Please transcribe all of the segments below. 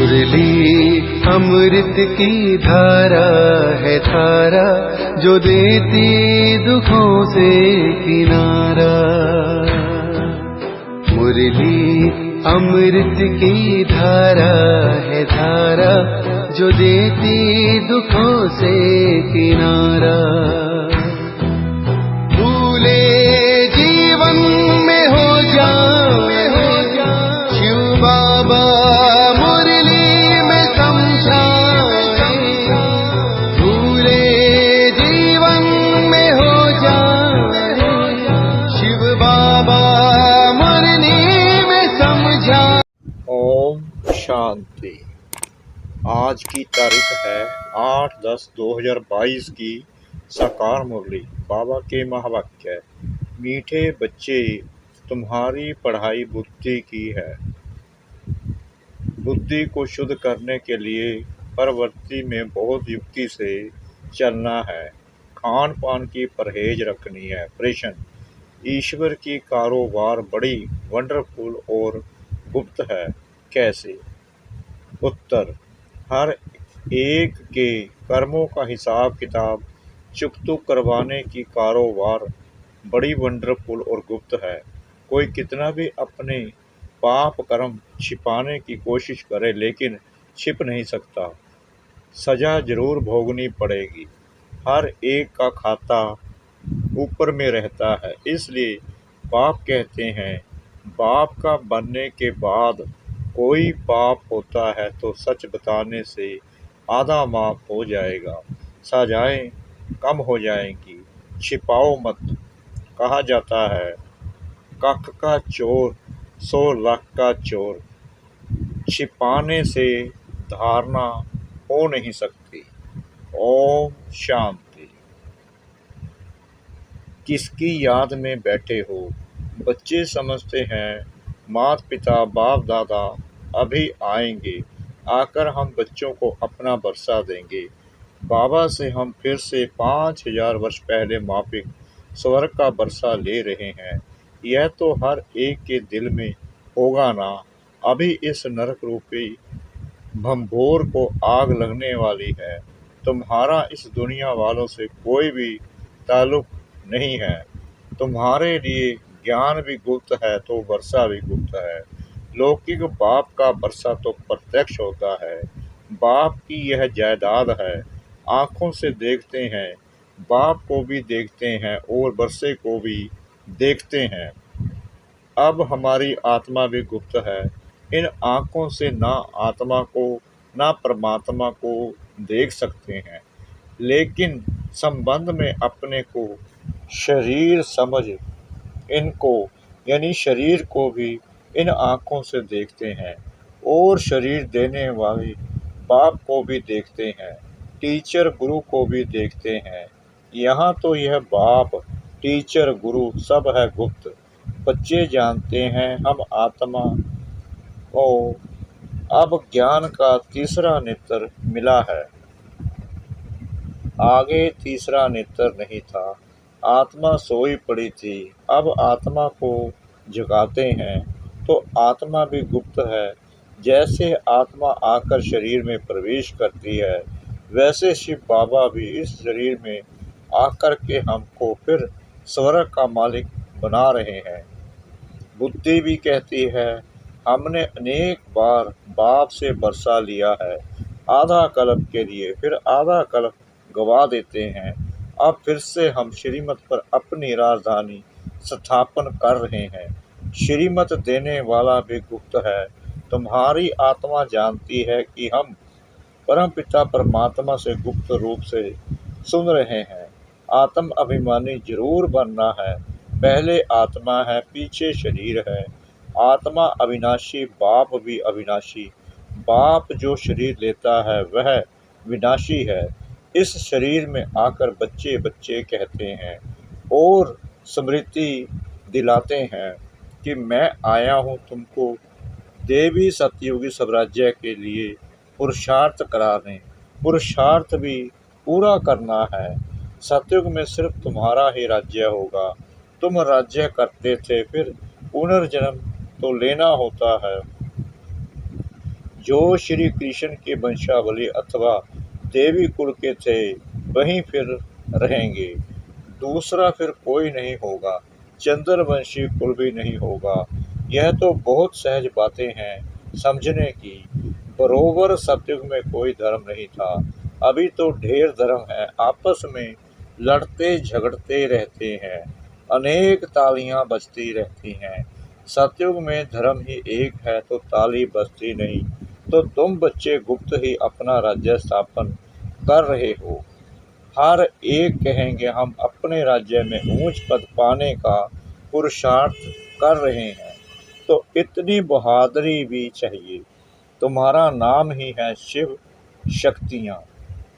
मुरली अमृत की धारा है धारा, जो देती दुखों से किनारा। मुरली अमृत की धारा है धारा, जो देती दुखों से किनारा। भूले जीवन में हो जाए शिव बाबा मुरली में समझाए। भूले जीवन में हो जाए शिव बाबा मुरली में समझाए। ओम शांति। आज की तारीख है 8/10/2022 की साकार मुरली। बाबा के महावाक्य। मीठे बच्चे, तुम्हारी पढ़ाई बुद्धि की है। बुद्धि को शुद्ध करने के लिए प्रवृत्ति में बहुत युक्ति से चलना है। खान पान की परहेज रखनी है। प्रश्न: ईश्वर की कारोबार बड़ी वंडरफुल और गुप्त है, कैसे? उत्तर: हर एक के कर्मों का हिसाब किताब चुकतू करवाने की कारोबार बड़ी वंडरफुल और गुप्त है। कोई कितना भी अपने पाप कर्म छिपाने की कोशिश करे, लेकिन छिप नहीं सकता। सजा जरूर भोगनी पड़ेगी। हर एक का खाता ऊपर में रहता है। इसलिए बाप कहते हैं, बाप का बनने के बाद कोई पाप होता है तो सच बताने से आधा माफ हो जाएगा, सजाएं कम हो जाएंगी। छिपाओ मत। कहा जाता है, कख का चोर 100 लाख का चोर। छिपाने से धारणा हो नहीं सकती। ओम शांति। किसकी याद में बैठे हो? बच्चे समझते हैं माता पिता बाप दादा अभी आएंगे, आकर हम बच्चों को अपना बरसा देंगे। बाबा से हम फिर से 5000 वर्ष पहले मापिक स्वर्ग का बरसा ले रहे हैं। यह तो हर एक के दिल में होगा ना। अभी इस नरक रूपी भंभोर को आग लगने वाली है। तुम्हारा इस दुनिया वालों से कोई भी ताल्लुक नहीं है। तुम्हारे लिए ज्ञान भी गुप्त है तो वर्षा भी गुप्त है। लौकिक बाप का वर्षा तो प्रत्यक्ष होता है। बाप की यह जायदाद है। आँखों से देखते हैं, बाप को भी देखते हैं और वर्षे को भी देखते हैं। अब हमारी आत्मा भी गुप्त है। इन आँखों से ना आत्मा को ना परमात्मा को देख सकते हैं, लेकिन संबंध में अपने को शरीर समझ इनको यानी शरीर को भी इन आँखों से देखते हैं और शरीर देने वाले बाप को भी देखते हैं, टीचर गुरु को भी देखते हैं। यहाँ तो यह बाप टीचर गुरु सब है गुप्त। बच्चे जानते हैं हम आत्मा को। अब ज्ञान का तीसरा नेत्र मिला है। आगे तीसरा नेत्र नहीं था। आत्मा सोई पड़ी थी। अब आत्मा को जगाते हैं तो आत्मा भी गुप्त है। जैसे आत्मा आकर शरीर में प्रवेश करती है, वैसे शिव बाबा भी इस शरीर में आकर के हमको फिर स्वर्ग का मालिक बना रहे हैं। बुद्धि भी कहती है, हमने अनेक बार बाप से बरसा लिया है, आधा कल्प के लिए, फिर आधा कल्प गवा देते हैं। अब फिर से हम श्रीमत पर अपनी राजधानी स्थापन कर रहे हैं। श्रीमत देने वाला भी गुप्त है। तुम्हारी आत्मा जानती है कि हम परमपिता परमात्मा से गुप्त रूप से सुन रहे हैं। आत्म अभिमानी जरूर बनना है। पहले आत्मा है, पीछे शरीर है। आत्मा अविनाशी, बाप भी अविनाशी। बाप जो शरीर लेता है वह विनाशी है। इस शरीर में आकर बच्चे बच्चे कहते हैं और स्मृति दिलाते हैं कि मैं आया हूँ तुमको देवी सतयुगी स्वराज्य के लिए पुरुषार्थ कराने। पुरुषार्थ भी पूरा करना है। सतयुग में सिर्फ तुम्हारा ही राज्य होगा। तुम राज्य करते थे, फिर पुनर्जन्म तो लेना होता है। जो श्री कृष्ण के वंशावली अथवा देवी कुल के थे वहीं फिर रहेंगे, दूसरा फिर कोई नहीं होगा, चंद्रवंशी कुल भी नहीं होगा। यह तो बहुत सहज बातें हैं समझने की। बरोबर सतयुग में कोई धर्म नहीं था, अभी तो ढेर धर्म है, आपस में लड़ते झगड़ते रहते हैं, अनेक तालियां बजती रहती हैं। सतयुग में धर्म ही एक है तो ताली बजती नहीं, तो तुम बच्चे गुप्त ही अपना राज्य स्थापन कर रहे हो। हर एक कहेंगे हम अपने राज्य में ऊंच पद पाने का पुरुषार्थ कर रहे हैं, तो इतनी बहादुरी भी चाहिए। तुम्हारा नाम ही है शिव शक्तियाँ।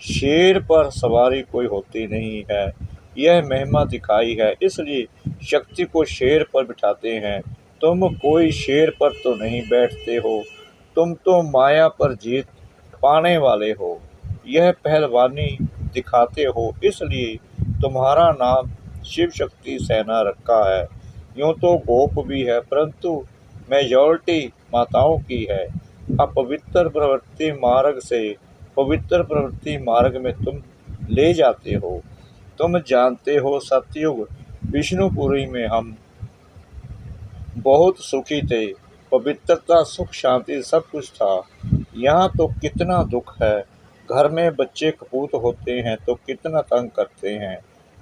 शेर पर सवारी कोई होती नहीं है, यह महिमा दिखाई है, इसलिए शक्ति को शेर पर बिठाते हैं। तुम कोई शेर पर तो नहीं बैठते हो, तुम तो माया पर जीत पाने वाले हो, यह पहलवानी दिखाते हो, इसलिए तुम्हारा नाम शिव शक्ति सेना रखा है। यूँ तो गोप भी है, परंतु मेजॉरिटी माताओं की है। अपवित्र प्रवृत्ति मार्ग से पवित्र प्रवृत्ति मार्ग में तुम ले जाते हो। तुम जानते हो सतयुग विष्णुपुरी में हम बहुत सुखी थे, पवित्रता सुख शांति सब कुछ था। यहाँ तो कितना दुख है, घर में बच्चे कपूत होते हैं तो कितना तंग करते हैं,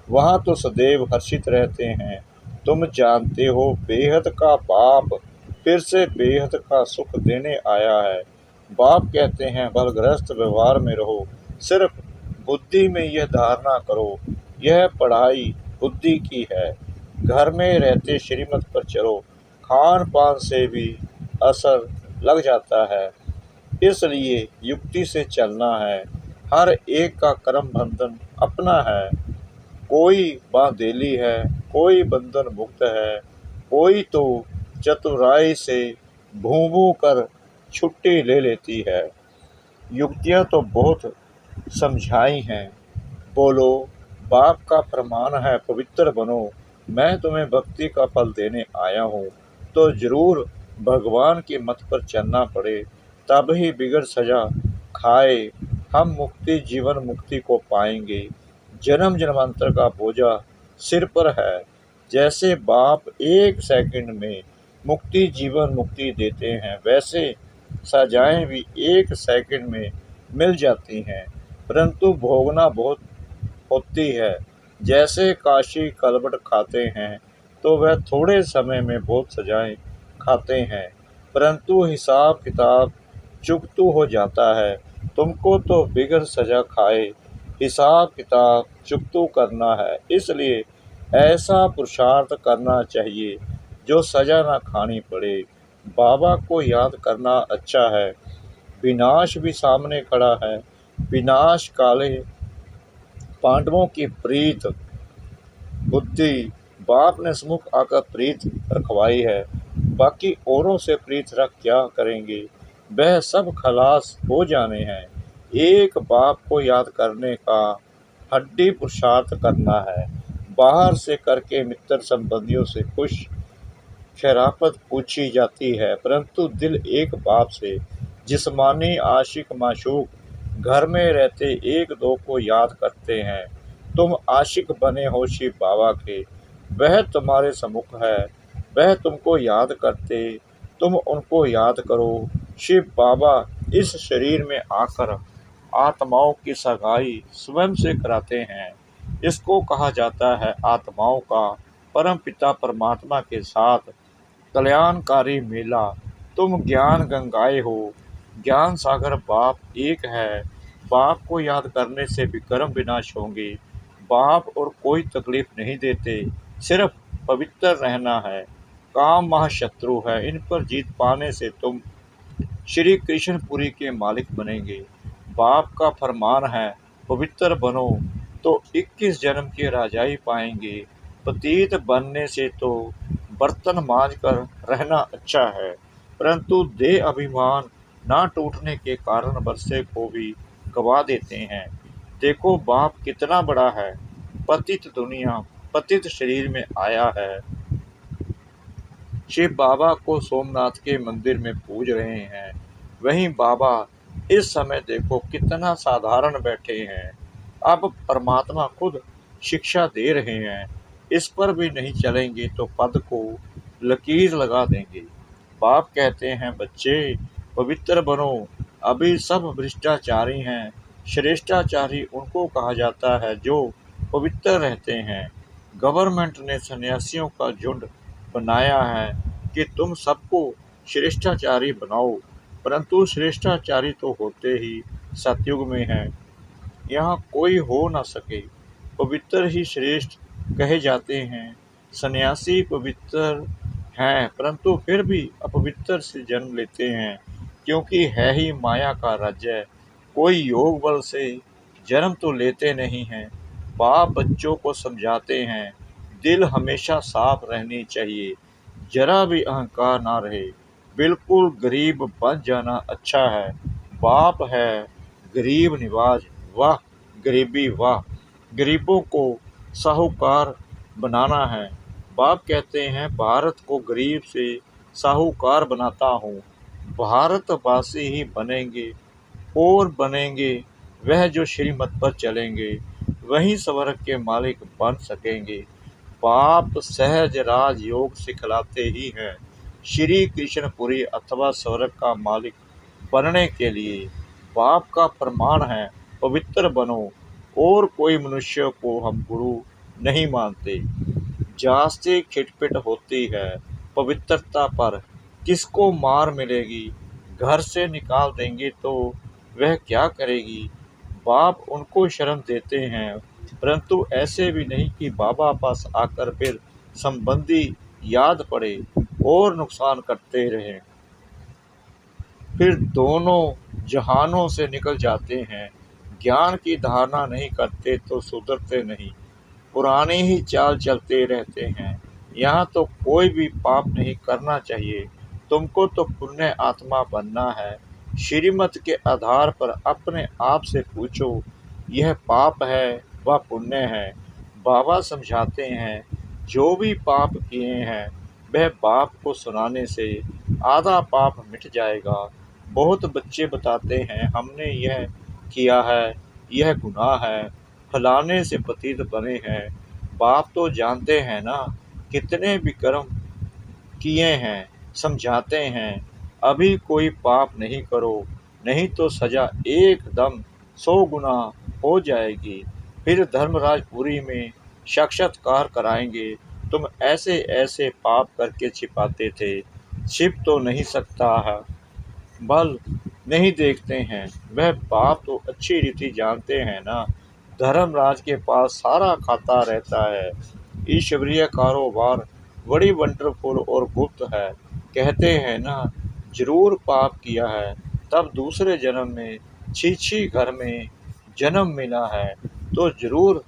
वहाँ तो सदैव हर्षित रहते हैं। तुम जानते हो बेहद का बाप फिर से बेहद का सुख देने आया है। बाप कहते हैं बलग्रस्त व्यवहार में रहो, सिर्फ बुद्धि में यह धारणा करो, यह पढ़ाई बुद्धि की है। घर में रहते श्रीमत पर चलो, खान पान से भी असर लग जाता है, इसलिए युक्ति से चलना है। हर एक का कर्म बंधन अपना है, कोई बांधेली है, कोई बंधन मुक्त है, कोई तो चतुराई से भूं कर छुट्टी ले लेती है। युक्तियाँ तो बहुत समझाई हैं, बोलो बाप का फरमान है पवित्र बनो, मैं तुम्हें भक्ति का फल देने आया हूँ, तो जरूर भगवान के मत पर चलना पड़े, तब ही बिगड़ सजा खाए हम मुक्ति जीवन मुक्ति को पाएंगे। जन्म जन्मांतर का बोझा सिर पर है, जैसे बाप एक सेकंड में मुक्ति जीवन मुक्ति देते हैं, वैसे सजाएं भी एक सेकंड में मिल जाती हैं, परंतु भोगना बहुत होती है। जैसे काशी कलबट खाते हैं तो वह थोड़े समय में बहुत सजाएं खाते हैं, परंतु हिसाब किताब चुकतू हो जाता है। तुमको तो बिगड़ सजा खाए हिसाब किताब चुकतू करना है, इसलिए ऐसा पुरुषार्थ करना चाहिए जो सजा ना खानी पड़े। बाबा को याद करना अच्छा है, विनाश भी सामने खड़ा है। विनाश काले पांडवों की प्रीत बुद्धि बाप ने सम्मुख आकर प्रीत रखवाई है, बाकी औरों से प्रीत रख क्या करेंगे, वह सब खलास हो जाने हैं। एक बाप को याद करने का हड्डी पुरुषार्थ करना है, बाहर से करके मित्र संबंधियों से कुछ शराफत पूछी जाती है, परंतु दिल एक बाप से। जिस्मानी आशिक माशूक घर में रहते एक दो को याद करते हैं। तुम आशिक बने हो शिव बाबा के, वह तुम्हारे सम्मुख है, वह तुमको याद करते, तुम उनको याद करो। शिव बाबा इस शरीर में आकर आत्माओं की सगाई स्वयं से कराते हैं। इसको कहा जाता है आत्माओं का परम पिता परमात्मा के साथ कल्याणकारी मेला। तुम ज्ञान गंगाए हो, ज्ञान सागर बाप एक है। बाप को याद करने से विक्रम विनाश होंगे। बाप और कोई तकलीफ नहीं देते, सिर्फ पवित्र रहना है। काम महाशत्रु है, इन पर जीत पाने से तुम श्री कृष्णपुरी के मालिक बनेंगे। बाप का फरमान है पवित्र बनो, तो 21 जन्म की राजाई पाएंगे। पतित बनने से तो बर्तन मांज कर रहना अच्छा है, परंतु देह अभिमान ना टूटने के कारण वर्षे को भी गवा देते हैं। देखो बाप कितना बड़ा है, पतित दुनिया पतित शरीर में आया है। शिव बाबा को सोमनाथ के मंदिर में पूज रहे हैं, वहीं बाबा इस समय देखो कितना साधारण बैठे हैं। अब परमात्मा खुद शिक्षा दे रहे हैं, इस पर भी नहीं चलेंगे तो पद को लकीर लगा देंगे। बाप कहते हैं बच्चे पवित्र बनो, अभी सब भ्रष्टाचारी हैं। श्रेष्ठाचारी उनको कहा जाता है जो पवित्र रहते हैं। गवर्नमेंट ने सन्यासियों का झुंड बनाया है कि तुम सबको श्रेष्ठाचारी बनाओ, परंतु श्रेष्ठाचारी तो होते ही सतयुग में हैं, यहाँ कोई हो न सके। पवित्र ही श्रेष्ठ कहे जाते हैं। सन्यासी पवित्र हैं परंतु फिर भी अपवित्र से जन्म लेते हैं, क्योंकि है ही माया का राज्य। कोई योग बल से जन्म तो लेते नहीं हैं। बाप बच्चों को समझाते हैं, दिल हमेशा साफ रहनी चाहिए, जरा भी अहंकार ना रहे। बिल्कुल गरीब बन जाना अच्छा है। बाप है गरीब निवाज, वाह गरीबी वाह। गरीबों को साहूकार बनाना है। बाप कहते हैं भारत को गरीब से साहूकार बनाता हूँ। भारतवासी ही बनेंगे और बनेंगे वह जो श्रीमत पर चलेंगे, वही स्वर्ग के मालिक बन सकेंगे। बाप सहज राज योग सिखलाते ही हैं श्री कृष्णपुरी अथवा स्वर्ग का मालिक बनने के लिए। बाप का फरमान है पवित्र बनो, और कोई मनुष्य को हम गुरु नहीं मानते। जास्ती खिटपिट होती है पवित्रता पर, किसको मार मिलेगी। घर से निकाल देंगे तो वह क्या करेगी। बाप उनको शर्म देते हैं, परंतु ऐसे भी नहीं कि बाबा पास आकर फिर संबंधी याद पड़े और नुकसान करते रहें, फिर दोनों जहानों से निकल जाते हैं। ज्ञान की धारणा नहीं करते तो सुधरते नहीं, पुरानी ही चाल चलते रहते हैं। यहाँ तो कोई भी पाप नहीं करना चाहिए, तुमको तो पुण्य आत्मा बनना है। श्रीमत के आधार पर अपने आप से पूछो, यह पाप है व पुण्य है। बाबा समझाते हैं जो भी पाप किए हैं वह बाप को सुनाने से आधा पाप मिट जाएगा। बहुत बच्चे बताते हैं हमने यह किया है, यह गुनाह है, फलाने से पतित बने हैं। बाप तो जानते हैं ना कितने विक्रम किए हैं। समझाते हैं अभी कोई पाप नहीं करो, नहीं तो सजा एकदम 100 गुना हो जाएगी। फिर धर्मराजपुरी में साक्षात्कार कराएंगे। तुम ऐसे ऐसे पाप करके छिपाते थे, छिप तो नहीं सकता है, बल नहीं देखते हैं। वह बाप तो अच्छी रीति जानते हैं ना, धर्मराज के पास सारा खाता रहता है। ईश्वरीय कारोबार बड़ी वंडरफुल और गुप्त है। कहते हैं ना जरूर पाप किया है तब दूसरे जन्म में छी घर में जन्म मिला है तो जरूर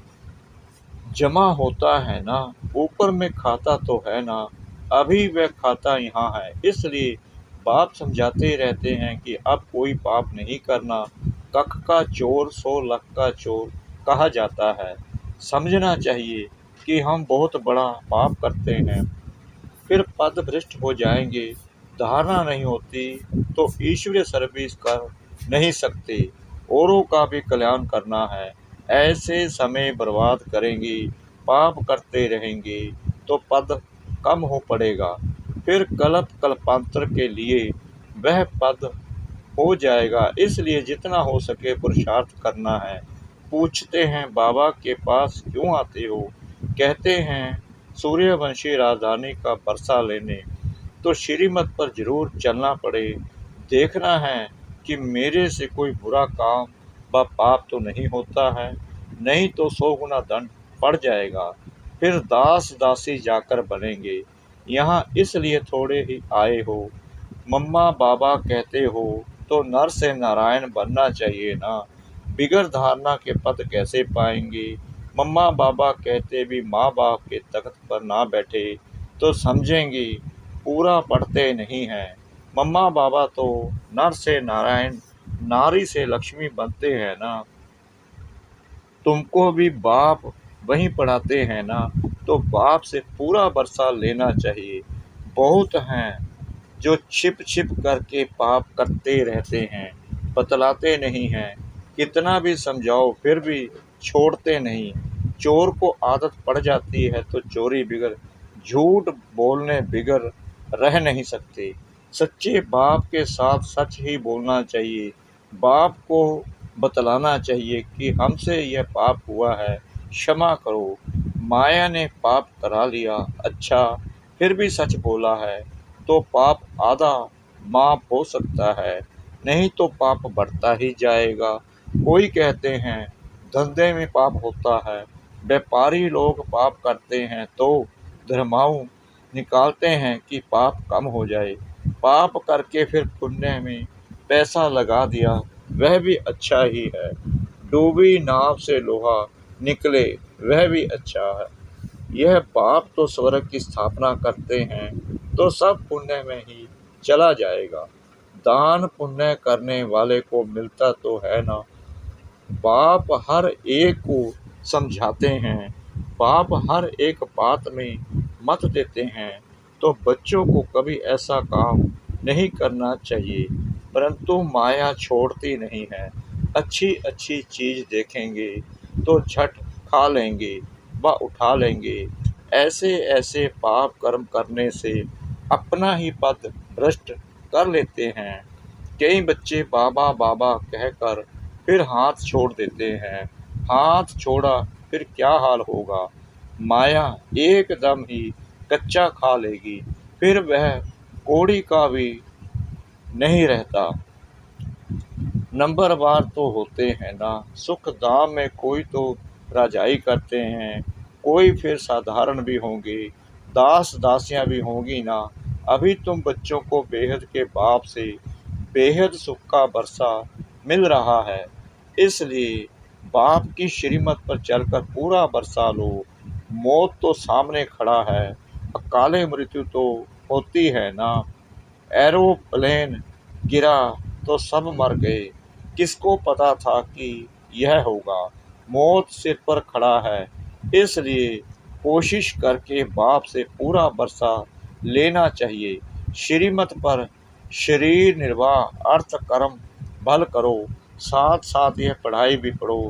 जमा होता है ना, ऊपर में खाता तो है ना, अभी वह खाता यहाँ है। इसलिए बाप समझाते रहते हैं कि अब कोई पाप नहीं करना। कख का चोर 100 लाख का चोर कहा जाता है। समझना चाहिए कि हम बहुत बड़ा पाप करते हैं, फिर पद भ्रष्ट हो जाएंगे। धारणा नहीं होती तो ईश्वरीय सर्विस कर नहीं सकते, औरों का भी कल्याण करना है। ऐसे समय बर्बाद करेंगे, पाप करते रहेंगे तो पद कम हो पड़ेगा, फिर कल्प कल्पांतर के लिए वह पद हो जाएगा। इसलिए जितना हो सके पुरुषार्थ करना है। पूछते हैं बाबा के पास क्यों आते हो, कहते हैं सूर्यवंशी राजधानी का बरसा लेने, तो श्रीमत पर जरूर चलना पड़े। देखना है कि मेरे से कोई बुरा काम व पाप तो नहीं होता है, नहीं तो 100 गुना दंड पड़ जाएगा। फिर दास दासी जाकर बनेंगे। यहाँ इसलिए थोड़े ही आए हो। मम्मा बाबा कहते हो तो नर से नारायण बनना चाहिए ना, बिगड़ धारणा के पद कैसे पाएंगे। मम्मा बाबा कहते भी माँ बाप के तख्त पर ना बैठे तो समझेंगे पूरा पढ़ते नहीं हैं। मम्मा बाबा तो नर से नारायण, नारी से लक्ष्मी बनते हैं ना, तुमको भी बाप वहीं पढ़ाते हैं ना, तो बाप से पूरा बरसा लेना चाहिए। बहुत हैं जो छिप छिप करके पाप करते रहते हैं, बतलाते नहीं हैं। कितना भी समझाओ फिर भी छोड़ते नहीं। चोर को आदत पड़ जाती है तो चोरी बिगड़, झूठ बोलने बिगड़ रह नहीं सकते। सच्चे बाप के साथ सच ही बोलना चाहिए। बाप को बतलाना चाहिए कि हमसे यह पाप हुआ है, क्षमा करो। माया ने पाप करा लिया, अच्छा फिर भी सच बोला है तो पाप आधा माफ हो सकता है, नहीं तो पाप बढ़ता ही जाएगा। कोई कहते हैं धंधे में पाप होता है, व्यापारी लोग पाप करते हैं तो धर्माऊ निकालते हैं कि पाप कम हो जाए। पाप करके फिर पुण्य में पैसा लगा दिया, वह भी अच्छा ही है। डूबी नाव से लोहा निकले, वह भी अच्छा है। यह पाप तो स्वर्ग की स्थापना करते हैं तो सब पुण्य में ही चला जाएगा। दान पुण्य करने वाले को मिलता तो है ना। बाप हर एक को समझाते हैं, बाप हर एक बात में मत देते हैं, तो बच्चों को कभी ऐसा काम नहीं करना चाहिए। परंतु माया छोड़ती नहीं है। अच्छी अच्छी चीज़ देखेंगे तो झट खा लेंगे व उठा लेंगे। ऐसे ऐसे पाप कर्म करने से अपना ही पद भ्रष्ट कर लेते हैं। कई बच्चे बाबा बाबा कहकर फिर हाथ छोड़ देते हैं। हाथ छोड़ा फिर क्या हाल होगा। माया एकदम ही कच्चा खा लेगी, फिर वह कौड़ी का भी नहीं रहता। नंबरवार तो होते हैं ना। सुख दाम में कोई तो राजाई करते हैं, कोई फिर साधारण भी होंगे, दास दासियां भी होंगी ना। अभी तुम बच्चों को बेहद के बाप से बेहद सुख का बरसा मिल रहा है, इसलिए बाप की श्रीमत पर चलकर पूरा बरसा लो। मौत तो सामने खड़ा है, अकाले मृत्यु तो होती है ना। एरोप्लेन गिरा तो सब मर गए, किसको पता था कि यह होगा। मौत सिर पर खड़ा है, इसलिए कोशिश करके बाप से पूरा बरसा लेना चाहिए। श्रीमत पर शरीर निर्वाह, अर्थ कर्म भल करो, साथ साथ यह पढ़ाई भी पढ़ो।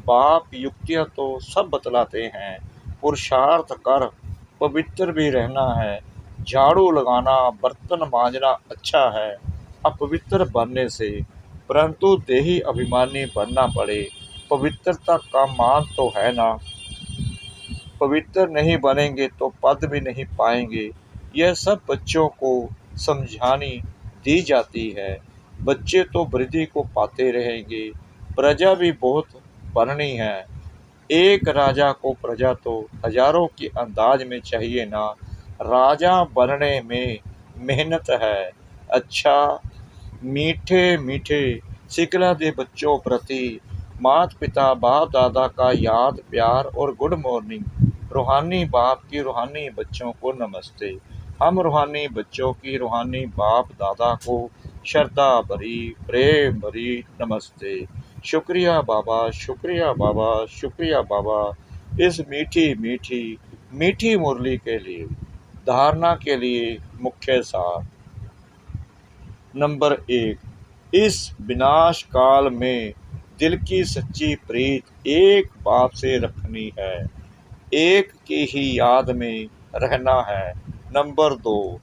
बाप युक्तियाँ तो सब बतलाते हैं, पुरुषार्थ कर पवित्र भी रहना है। झाड़ू लगाना, बर्तन मांजना अच्छा है अपवित्र बनने से, परंतु देही अभिमानी बनना पड़े। पवित्रता का मान तो है ना। पवित्र नहीं बनेंगे तो पद भी नहीं पाएंगे। यह सब बच्चों को समझानी दी जाती है। बच्चे तो वृद्धि को पाते रहेंगे, प्रजा भी बहुत बननी है। एक राजा को प्रजा तो हजारों के अंदाज में चाहिए ना। राजा बनने में मेहनत है। अच्छा मीठे मीठे सिकला दे बच्चों प्रति माता पिता बाप दादा का याद प्यार और गुड मॉर्निंग। रूहानी बाप की रूहानी बच्चों को नमस्ते। हम रूहानी बच्चों की रूहानी बाप दादा को श्रद्धा भरी प्रेम भरी नमस्ते। शुक्रिया बाबा, शुक्रिया बाबा, शुक्रिया बाबा, इस मीठी मीठी मीठी मुरली के लिए। धारणा के लिए मुख्य सार। नंबर 1, इस विनाश काल में दिल की सच्ची प्रीत एक बाप से रखनी है, एक की ही याद में रहना है। नंबर 2,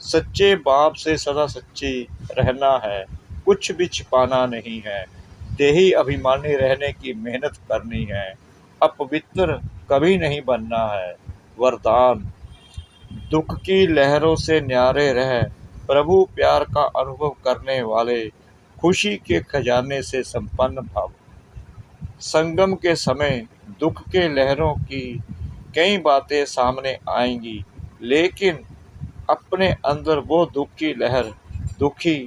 सच्चे बाप से सदा सच्ची रहना है, कुछ भी छिपाना नहीं है। देही अभिमानी रहने की मेहनत करनी है, अपवित्र कभी नहीं बनना है। वरदान, दुख की लहरों से न्यारे रह प्रभु प्यार का अनुभव करने वाले, खुशी के खजाने से संपन्न भव। संगम के समय दुख के लहरों की कई बातें सामने आएंगी, लेकिन अपने अंदर वो दुख की लहर दुखी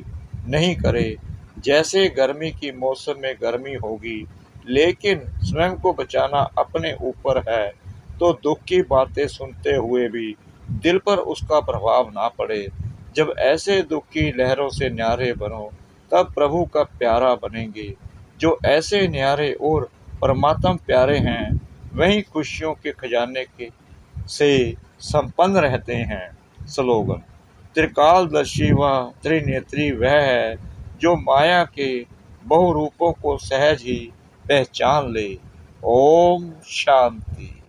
नहीं करे। जैसे गर्मी की मौसम में गर्मी होगी, लेकिन स्वयं को बचाना अपने ऊपर है, तो दुख की बातें सुनते हुए भी दिल पर उसका प्रभाव ना पड़े। जब ऐसे दुख की लहरों से न्यारे बनो, तब प्रभु का प्यारा बनेंगे। जो ऐसे न्यारे और परमात्म प्यारे हैं, वही खुशियों के खजाने के से संपन्न रहते हैं। स्लोगन, त्रिकालदर्शी व त्रिनेत्री वह है जो माया के बहुरूपों को सहज ही पहचान ले। ओम शांति।